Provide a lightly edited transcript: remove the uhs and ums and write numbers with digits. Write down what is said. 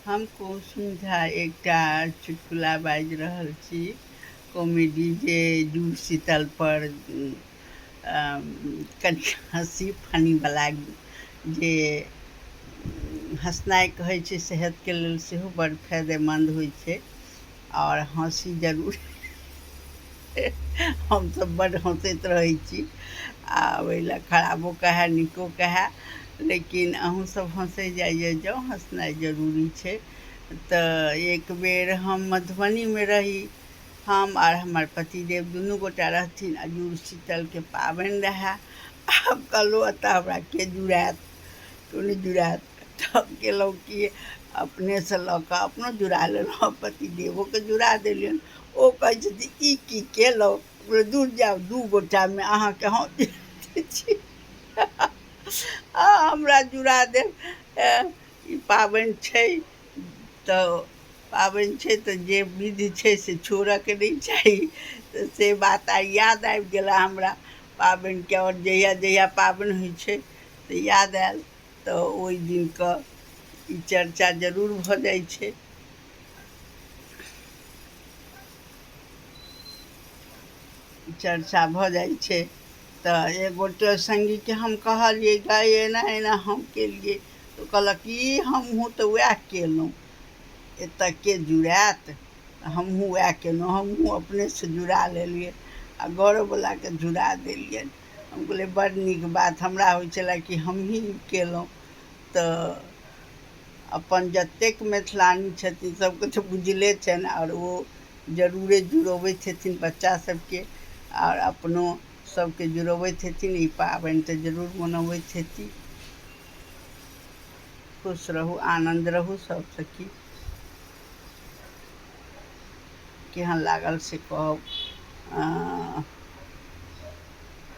हम कुसुम झा एकटा चुटकुला बाजि रहल छी। कॉमेडी जे जुड़ शीतल पर कनि हँसी फनीवला जे हँसनाइ कहै छै सेहतके लेल सेहो बड़ फायदेमन्द होइ छै। आओर हँसी जरूर हमसब बड्ड हँसैत रहै छी आ ओहि लए खराबो कहै नीको कहै, लेकिन अहूँसब हँसै जाइए जँ हँसनाइ जरूरी छै। तऽ एक बेर हम मधुबनीमे रही, हम आर हमर पतिदेव दुनू गोटा रहथिन आ जुड़ शीतलके पाबनि रहै। आब कहलहुँ एतऽ हमरा के जुड़ाएत, केओ नहि जुड़ाएत। तब केलहुँ कि अपनेसँ लऽ कऽ अपनो जुड़ा लेलहुँ, पतिदेवोके जुड़ा देलियनि। ओ कहै छथिन ई की केलहुँ? दूर जाउ, दू गोटामे अहाँके हम जुड़ाबै छी आ हमरा जुड़ा देब। ई पाबनि छै तऽ जे विधि छै से छोड़ऽके नहि चाही। तऽ से बात आइ याद आबि गेल हमरा पाबनिके। आओर जहिया जहिया पाबनि होइ छै तऽ याद आयल, तऽ ओहि दिनके ई चर्चा जरूर भऽ जाइ छै। चर्चा भऽ जाइ छै तऽ एक गोटे सङ्गीके हम कहलियै गै एना एना हम केलियै, तऽ कहलक कि हमहूँ तऽ वएह केलहुँ, एतऽ के जुड़ाएत? हमहूँ वएह केलहुँ, हमहूँ अपनेसँ जुड़ा लेलियै आ घरोवलाके जुड़ा देलियनि। हम कहलियै बड़ नीक बात, हमरा होइ छलै कि हमहीँ केलहुँ। तऽ अपन जतेक मैथिलानी छथिन सबके तऽ बुझले छनि, आओर ओ जरूरे जुड़बैत हेथिन बच्चा सबके आओर अपनो सबके जुड़बैत हेथिन। ई पाबनि तऽ जरूर मनबैत हेथिन। खुश रहू, आनन्द रहू सब सखी। केहन लागल से कहब।